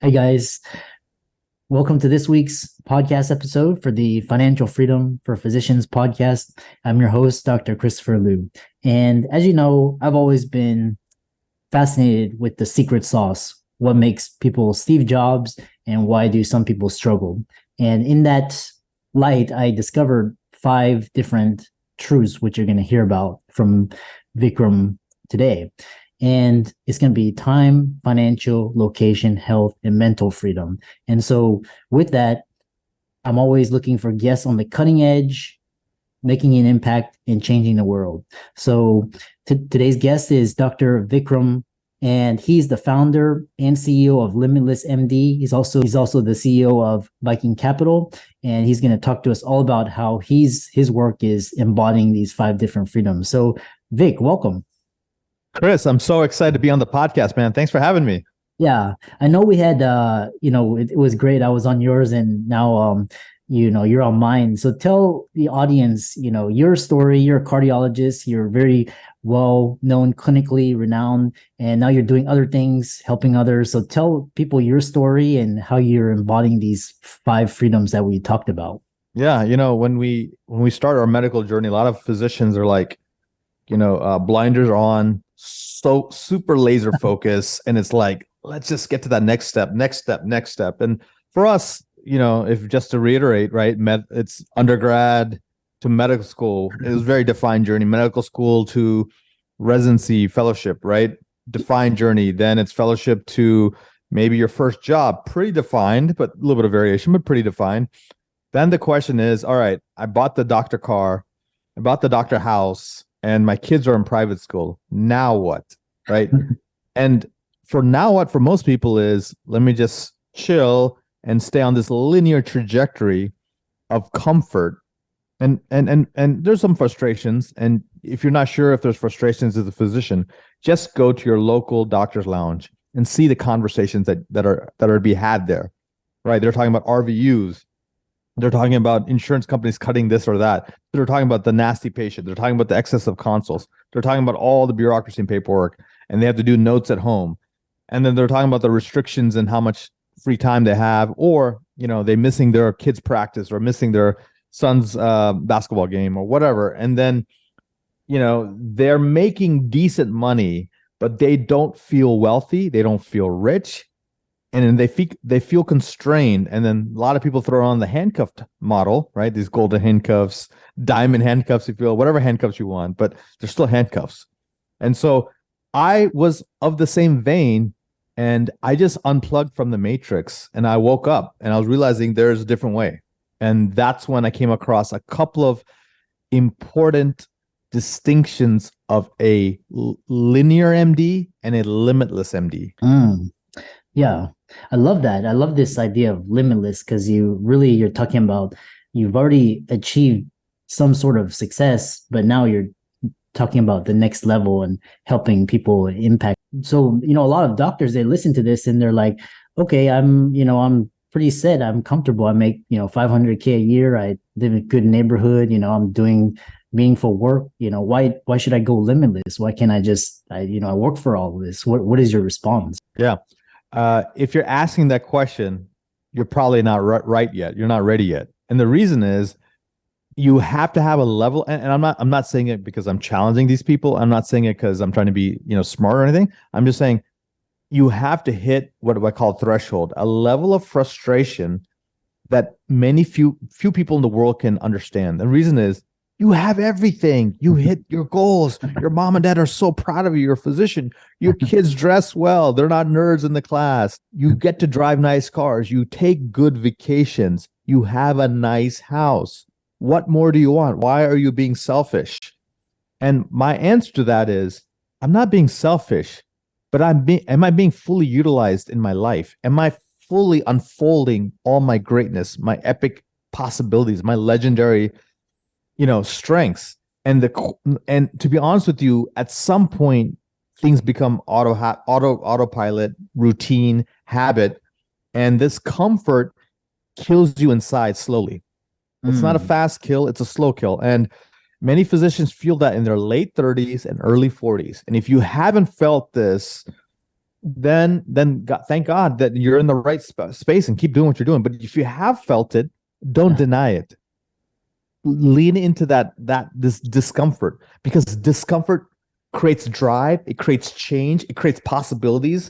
Hey guys, welcome to this week's podcast episode for the Financial Freedom for Physicians podcast. I'm your host, Dr. Christopher Liu. And as you know, I've always been fascinated with the secret sauce. What makes people Steve Jobs and why do some people struggle? And in that light, I discovered 5 different truths, which you're going to hear about from Vikram today. And it's going to be time, financial, location, health, and mental freedom. And so with that, I'm always looking for guests on the cutting edge, making an impact and changing the world. So today's guest is Dr. Vikram, and he's the founder and CEO of Limitless MD. He's also the CEO of Viking Capital, and he's going to talk to us all about how his work is embodying these 5 different freedoms. So Vic, welcome. Chris, I'm so excited to be on the podcast, man. Thanks for having me. Yeah, I know we had, it was great. I was on yours and now, you're on mine. So tell the audience, your story. You're a cardiologist. You're very well known, clinically renowned, and now you're doing other things, helping others. So tell people your story and how you're embodying these 5 freedoms that we talked about. Yeah, when we start our medical journey, a lot of physicians are like, blinders are on, so super laser focus, and it's like, let's just get to that next step. And for us, if just to reiterate, right, it's undergrad to medical school. It was a very defined journey. Medical school to residency, fellowship, right? Defined journey. Then it's fellowship to maybe your first job, pretty defined, but a little bit of variation, but pretty defined. Then the question is, all right, I bought the doctor car, I bought the doctor house, and my kids are in private school. Now what? Right. And for now what for most people is, let me just chill and stay on this linear trajectory of comfort. And there's some frustrations. And if you're not sure if there's frustrations as a physician, just go to your local doctor's lounge and see the conversations that are to be had there. Right. They're talking about RVUs. They're talking about insurance companies cutting this or that. They're talking about the nasty patient. They're talking about the excess of consults. They're talking about all the bureaucracy and paperwork, and they have to do notes at home. And then they're talking about the restrictions and how much free time they have, or, they're missing their kids' practice or missing their son's basketball game or whatever. And then, they're making decent money, but they don't feel wealthy. They don't feel rich. And then they feel constrained. And then a lot of people throw on the handcuffed model, right? These golden handcuffs, diamond handcuffs, if you will, whatever handcuffs you want, but they're still handcuffs. And so I was of the same vein, and I just unplugged from the matrix, and I woke up and I was realizing there's a different way. And that's when I came across a couple of important distinctions of a linear MD and a limitless MD. Yeah, I love that. I love this idea of limitless because you're talking about you've already achieved some sort of success, but now you're talking about the next level and helping people impact. So, a lot of doctors, they listen to this and they're like, okay, I'm pretty set. I'm comfortable. I make, $500K a year. I live in a good neighborhood. I'm doing meaningful work. Why should I go limitless? Why can't I work for all of this? What is your response? Yeah. If you're asking that question, you're probably not right yet. You're not ready yet. And the reason is you have to have a level. And I'm not saying it because I'm challenging these people. I'm not saying it because I'm trying to be, smart or anything. I'm just saying you have to hit what do I call threshold, a level of frustration that few people in the world can understand. The reason is you have everything. You hit your goals. Your mom and dad are so proud of you. You're a physician. Your kids dress well. They're not nerds in the class. You get to drive nice cars. You take good vacations. You have a nice house. What more do you want? Why are you being selfish? And my answer to that is, I'm not being selfish, but am I being fully utilized in my life? Am I fully unfolding all my greatness, my epic possibilities, my legendary strengths? And to be honest with you, at some point things become autopilot, routine, habit, and this comfort kills you inside slowly. It's not a fast kill, it's a slow kill. And many physicians feel that in their late 30s and early 40s. And if you haven't felt this, then God, thank God that you're in the right space and keep doing what you're doing. But if you have felt it, don't deny it. Lean into this discomfort, because discomfort creates drive, it creates change, it creates possibilities,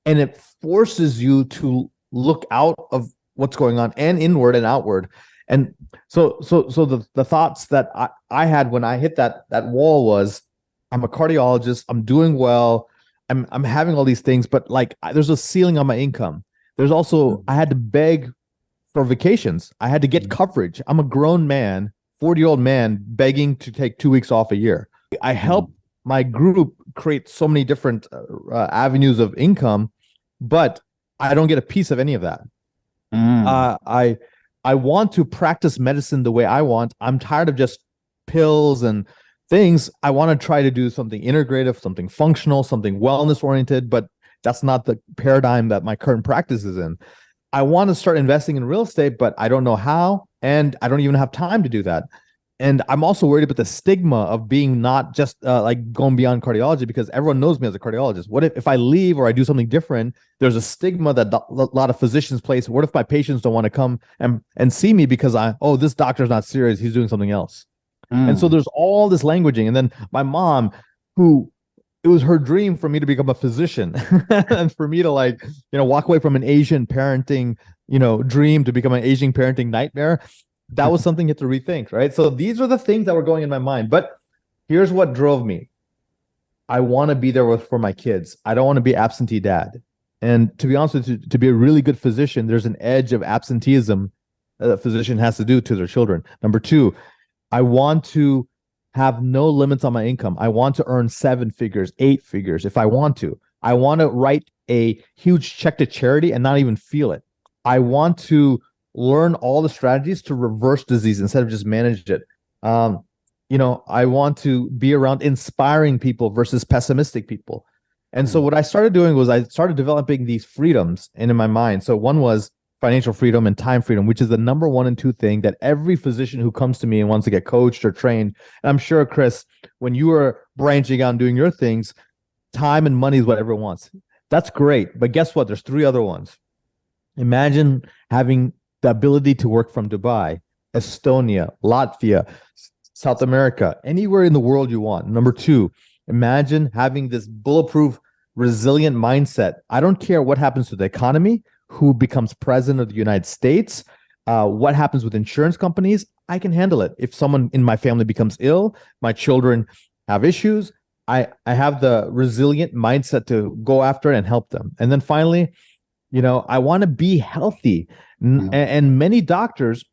and it forces you to look out of what's going on and inward and outward. And so the thoughts that I had when I hit that wall was, I'm a cardiologist, I'm doing well, I'm having all these things, but like there's a ceiling on my income. There's also, I had to beg for vacations. I had to get coverage. I'm a grown man, 40-year-old man begging to take 2 weeks off a year. I help my group create so many different avenues of income, but I don't get a piece of any of that. I want to practice medicine the way I want. I'm tired of just pills and things. I want to try to do something integrative, something functional, something wellness oriented, but that's not the paradigm that my current practice is in. I want to start investing in real estate, but I don't know how, and I don't even have time to do that. And I'm also worried about the stigma of being not just like going beyond cardiology, because everyone knows me as a cardiologist. What if I leave or I do something different? There's a stigma that a lot of physicians place. What if my patients don't want to come and see me because this doctor's not serious, he's doing something else. And so there's all this languaging. And then my mom, who, it was her dream for me to become a physician and for me to walk away from an Asian parenting, dream to become an Asian parenting nightmare. That was something you have to rethink, right? So these are the things that were going in my mind. But here's what drove me. I want to be there for my kids. I don't want to be absentee dad. And to be honest with you, to be a really good physician, there's an edge of absenteeism that a physician has to do to their children. Number two, I want to have no limits on my income. I want to earn 7 figures, 8 figures if I want to. I want to write a huge check to charity and not even feel it. I want to learn all the strategies to reverse disease instead of just manage it. I want to be around inspiring people versus pessimistic people. And so what I started doing was I started developing these freedoms in my mind. So one was financial freedom and time freedom, which is the number 1 and 2 thing that every physician who comes to me and wants to get coached or trained. And I'm sure, Chris, when you were branching out and doing your things, time and money is what everyone wants. That's great. But guess what? There's 3 other ones. Imagine having the ability to work from Dubai, Estonia, Latvia, South America, anywhere in the world you want. Number 2, imagine having this bulletproof, resilient mindset. I don't care what happens to the economy, who becomes president of the United States, what happens with insurance companies. I can handle it. If someone in my family becomes ill, my children have issues, I have the resilient mindset to go after it and help them. And then finally, I want to be healthy. And many doctors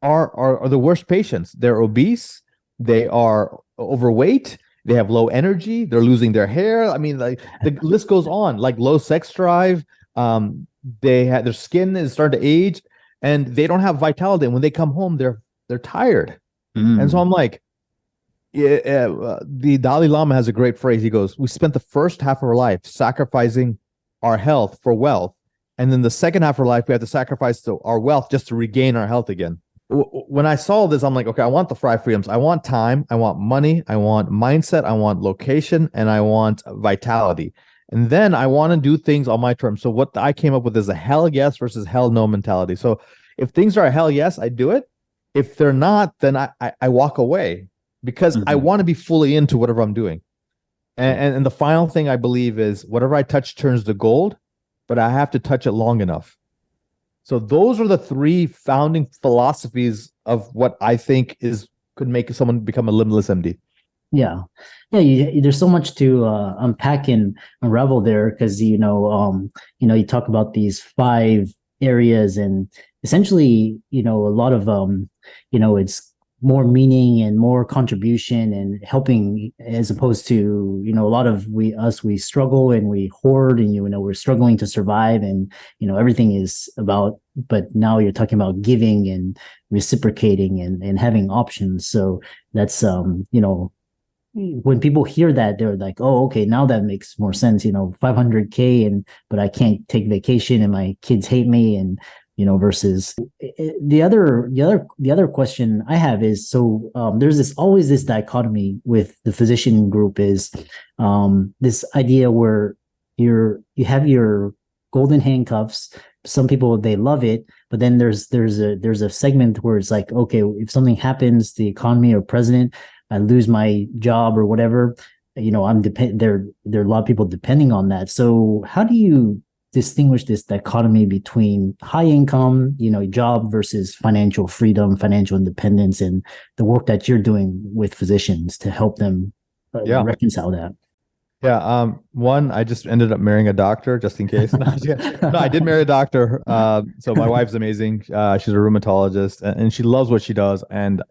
are the worst patients. They're obese, they are overweight, they have low energy, they're losing their hair. I mean, like the list goes on, like low sex drive. Their skin is starting to age and they don't have vitality. And when they come home, they're tired. And so I'm like, the Dalai Lama has a great phrase. He goes, we spent the first half of our life sacrificing our health for wealth. And then the second half of our life, we have to sacrifice our wealth just to regain our health again. When I saw this, I'm like, okay, I want the 5 freedoms. I want time, I want money, I want mindset, I want location, and I want vitality. And then I want to do things on my terms. So what I came up with is a hell yes versus hell no mentality. So if things are a hell yes, I do it. If they're not, then I walk away, because I want to be fully into whatever I'm doing. And the final thing I believe is whatever I touch turns to gold, but I have to touch it long enough. So those are the 3 founding philosophies of what I think could make someone become a limitless MD. Yeah. There's so much to unpack and unravel there, because you talk about these 5 areas, and essentially, a lot of it's more meaning and more contribution and helping, as opposed to a lot of we struggle and we hoard, and we're struggling to survive, and everything is about, but now you're talking about giving and reciprocating and having options. So that's when people hear that, they're like, oh, okay, now that makes more sense, 500K, but I can't take vacation and my kids hate me, and versus the other question I have is, so there's always this dichotomy with the physician group, is this idea where you have your golden handcuffs. Some people, they love it, but then there's a segment where it's like, okay, if something happens, the economy or president, I lose my job or whatever, I'm there are a lot of people depending on that. So how do you distinguish this dichotomy between high income, job versus financial freedom, financial independence, and the work that you're doing with physicians to help them Yeah. reconcile that? Yeah. One, I just ended up marrying a doctor just in case. No, no, I did marry a doctor. So my wife's amazing. She's a rheumatologist and she loves what she does. And,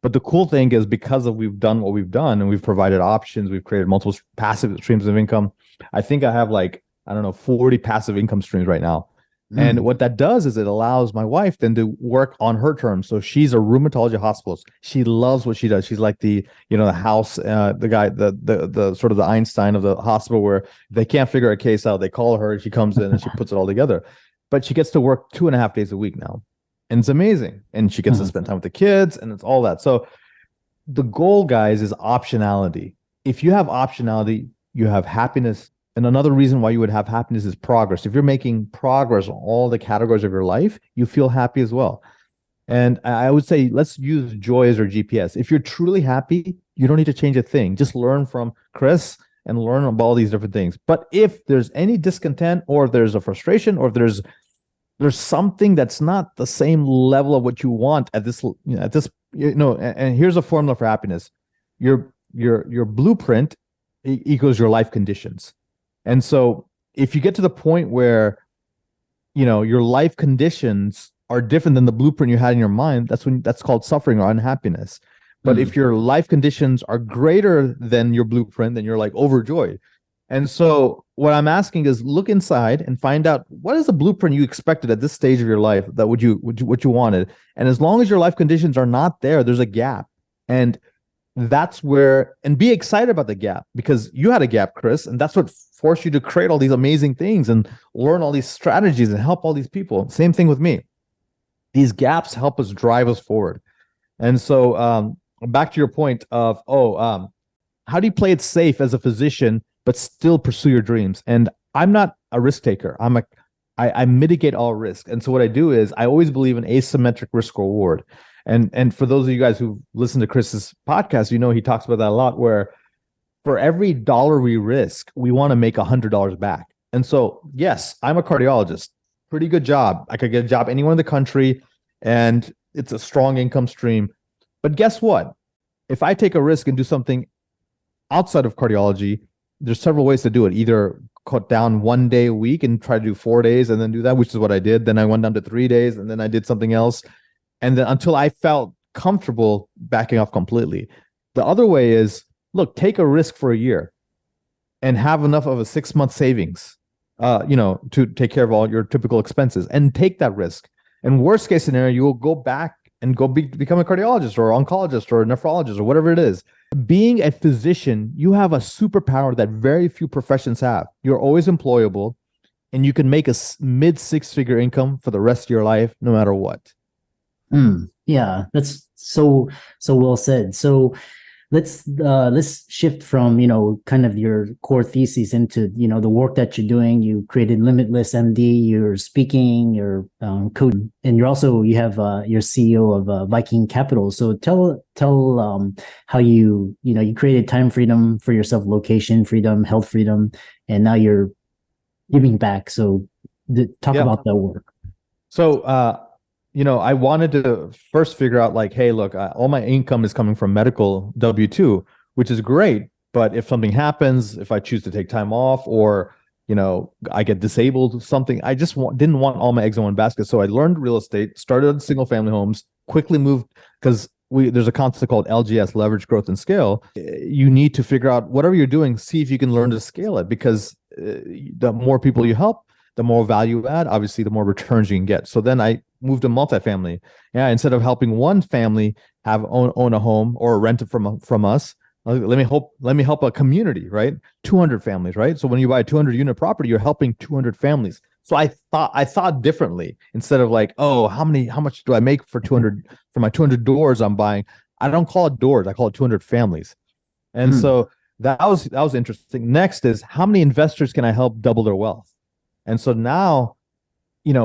but the cool thing is because of we've done what we've done and we've provided options, we've created multiple passive streams of income. I think I have like, I don't know, 40 passive income streams right now. And what that does is it allows my wife then to work on her terms. So she's a rheumatology hospitalist. She loves what she does. She's like the house, the guy, the sort of the Einstein of the hospital where they can't figure a case out. They call her, she comes in and she puts it all together. But she gets to work 2.5 days a week now. And it's amazing. And she gets to spend time with the kids and it's all that. So the goal, guys, is optionality. If you have optionality, you have happiness. And another reason why you would have happiness is progress. If you're making progress on all the categories of your life, you feel happy as well. And I would say, let's use joy as our GPS. If you're truly happy, you don't need to change a thing. Just learn from Chris and learn about all these different things. But if there's any discontent or if there's a frustration or if there's something that's not the same level of what you want at this, and here's a formula for happiness. Your blueprint equals your life conditions. And so if you get to the point where, your life conditions are different than the blueprint you had in your mind, that's called suffering or unhappiness. But if your life conditions are greater than your blueprint, then you're like overjoyed. And so what I'm asking is look inside and find out what is the blueprint you expected at this stage of your life that what you wanted. And as long as your life conditions are not there, there's a gap. And that's where, and be excited about the gap because you had a gap, Chris, and that's what forced you to create all these amazing things and learn all these strategies and help all these people. Same thing with me. These gaps help us drive us forward. And so back to your point of, how do you play it safe as a physician, but still pursue your dreams? And I'm not a risk taker. I mitigate all risk. And so what I do is I always believe in asymmetric risk reward. And for those of you guys who listen to Chris's podcast, he talks about that a lot, where for every dollar we risk, we want to make $100 back. And so, yes, I'm a cardiologist, pretty good job. I could get a job anywhere in the country and it's a strong income stream. But guess what? If I take a risk and do something outside of cardiology, there's several ways to do it. Either cut down 1 day a week and try to do 4 days and then do that, which is what I did. Then I went down to 3 days and then I did something else. And then until I felt comfortable backing off completely. The other way is, look, take a risk for a year and have enough of a 6-month savings, to take care of all your typical expenses and take that risk. And worst case scenario, you will go back and become a cardiologist or oncologist or a nephrologist or whatever it is. Being a physician, you have a superpower that very few professions have. You're always employable and you can make a mid 6-figure income for the rest of your life, no matter what. Yeah, that's so well said. So let's shift from kind of your core thesis into the work that you're doing. You created Limitless MD. You're speaking. You're coding, and you have you're CEO of Viking Capital. So tell how you created time freedom for yourself, location freedom, health freedom, and now you're giving back. So talk about that work. So I wanted to first figure out like, hey, look, all my income is coming from medical W-2, which is great. But if something happens, if I choose to take time off or, I get disabled, something, I just didn't want all my eggs in one basket. So I learned real estate, started single family homes, quickly moved because there's a concept called LGS, leverage, growth, and scale. You need to figure out whatever you're doing, see if you can learn to scale it because the more people you help, the more value add, obviously, the more returns you can get. So then I moved to multifamily. Yeah, instead of helping one family own a home or rent it from us, let me help a community, right? 200 families, right? So when you buy a 200 unit property, you're helping 200 families. So I thought differently. Instead of like, oh, how much do I make for my 200 doors I'm buying? I don't call it doors. I call it 200 families. And so that was interesting. Next is, how many investors can I help double their wealth? And so now,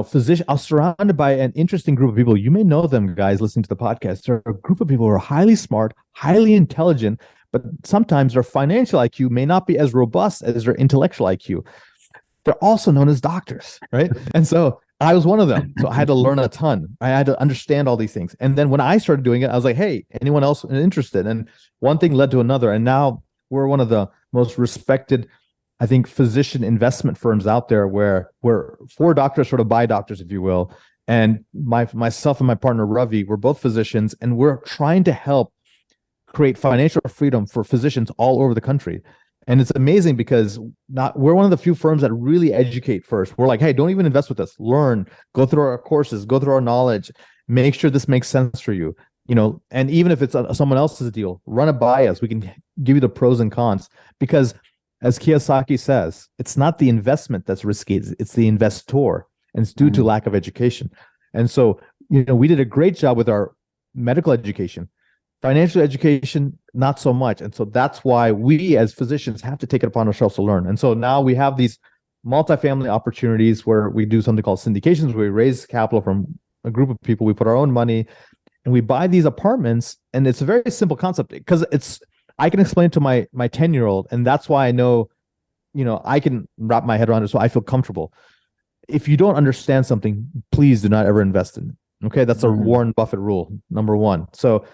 physician, I was surrounded by an interesting group of people. You may know them, guys, listening to the podcast. They're a group of people who are highly smart, highly intelligent, but sometimes their financial IQ may not be as robust as their intellectual IQ. They're also known as doctors, right? And so I was one of them. So I had to learn a ton. I had to understand all these things. And then when I started doing it, I was like, hey, anyone else interested? And one thing led to another. And now we're one of the most respected, I think, physician investment firms out there, where we're for doctors sort of by doctors, if you will. And myself and my partner Ravi, we're both physicians, and we're trying to help create financial freedom for physicians all over the country. And it's amazing because we're one of the few firms that really educate first. We're like, hey, don't even invest with us. Learn, go through our courses, go through our knowledge, make sure this makes sense for you. And even if it's someone else's deal, run it by us. We can give you the pros and cons, because as Kiyosaki says, it's not the investment that's risky, it's the investor, and it's due to lack of education. And so, we did a great job with our medical education. Financial education, not so much. And so that's why we as physicians have to take it upon ourselves to learn. And so now we have these multifamily opportunities where we do something called syndications, where we raise capital from a group of people. We put our own money and we buy these apartments. And it's a very simple concept, because I can explain it to my 10-year-old. And that's why I know, I can wrap my head around it. So I feel comfortable. If you don't understand something, please do not ever invest in it. Okay. That's a Warren Buffett rule, number one. So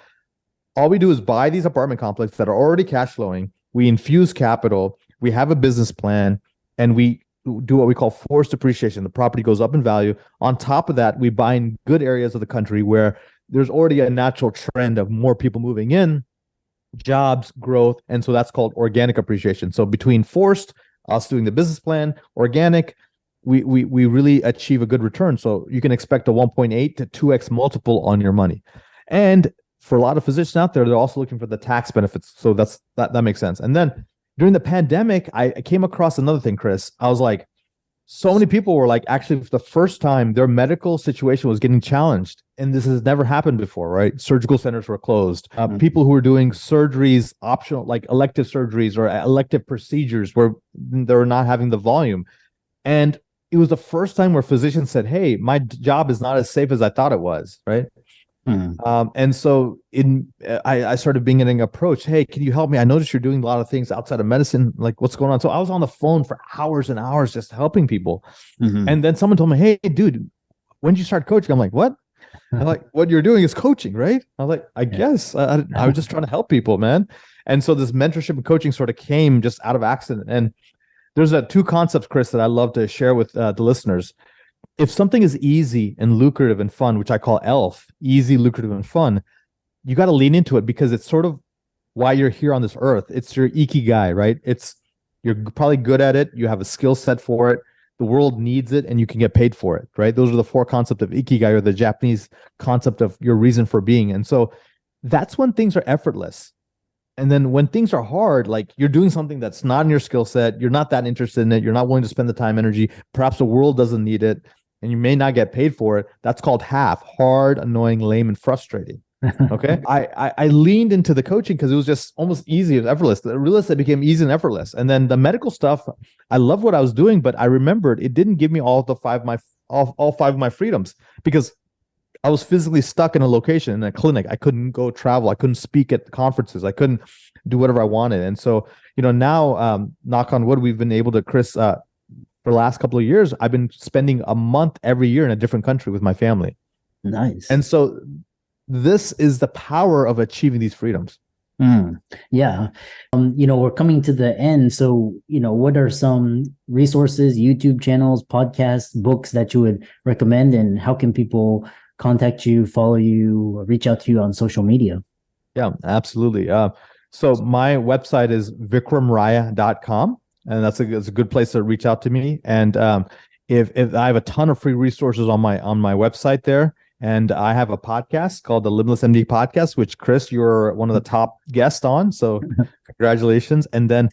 all we do is buy these apartment complexes that are already cash flowing. We infuse capital. We have a business plan, and we do what we call forced appreciation. The property goes up in value. On top of that, we buy in good areas of the country where there's already a natural trend of more people moving in, jobs, growth. And so that's called organic appreciation. So between forced, us doing the business plan, organic, we really achieve a good return. So you can expect a 1.8 to 2x multiple on your money. And for a lot of physicians out there, they're also looking for the tax benefits. So that makes sense. And then during the pandemic, I came across another thing, Chris. I was like, so many people were like, actually, for the first time, their medical situation was getting challenged. And this has never happened before, right? Surgical centers were closed. People who were doing surgeries, optional, like elective surgeries or elective procedures, where they were not having the volume. And it was the first time where physicians said, hey, my job is not as safe as I thought it was, right? And so I started being getting approached. Hey, can you help me? I noticed you're doing a lot of things outside of medicine. Like, what's going on? So I was on the phone for hours and hours just helping people. And then someone told me, hey, dude, when did you start coaching? I'm like, what? I'm like, what you're doing is coaching, right? I was like, I guess I was just trying to help people, man. And so this mentorship and coaching sort of came just out of accident. And there's two concepts, Chris, that I love to share with the listeners. If something is easy and lucrative and fun, which I call ELF, easy, lucrative, and fun, you got to lean into it, because it's sort of why you're here on this earth. It's your ikigai, right? You're probably good at it. You have a skill set for it. The world needs it, and you can get paid for it, right? Those are the four concepts of ikigai, or the Japanese concept of your reason for being. And so that's when things are effortless. And then when things are hard, like you're doing something that's not in your skill set, you're not that interested in it, you're not willing to spend the time, energy, perhaps the world doesn't need it, and you may not get paid for it. That's called hard, annoying, lame, and frustrating. Okay. I leaned into the coaching because it was just almost easy and effortless. The real estate became easy and effortless. And then the medical stuff, I love what I was doing, but I remembered it didn't give me all five of my freedoms, because I was physically stuck in a location, in a clinic. I couldn't go travel. I couldn't speak at conferences. I couldn't do whatever I wanted. And so, now, knock on wood, we've been able to, Chris, for the last couple of years, I've been spending a month every year in a different country with my family. Nice. And so this is the power of achieving these freedoms. Yeah. We're coming to the end. So, what are some resources, YouTube channels, podcasts, books that you would recommend, and how can people contact you, follow you, reach out to you on social media? Yeah, absolutely. So my website is vikramraya.com. And that's a good place to reach out to me. And if I have a ton of free resources on my website there, and I have a podcast called the Limitless MD podcast, which, Chris, you're one of the top guests on. So congratulations. And then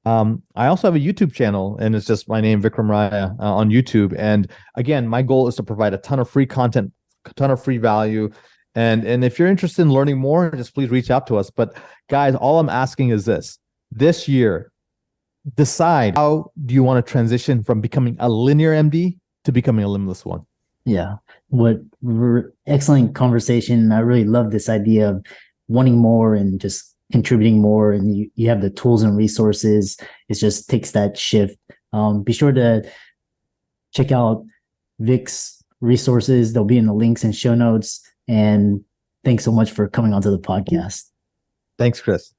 I also have a YouTube channel, and it's just my name, Vikram Raya, on YouTube. And again, my goal is to provide a ton of free content, a ton of free value. And if you're interested in learning more, just please reach out to us. But guys, all I'm asking is this: this year, decide how do you want to transition from becoming a linear MD to becoming a limitless one. Yeah. Excellent conversation. I really love this idea of wanting more and just contributing more. And you have the tools and resources. It just takes that shift. Be sure to check out Vic's resources. They'll be in the links and show notes. And thanks so much for coming onto the podcast. Thanks, Chris.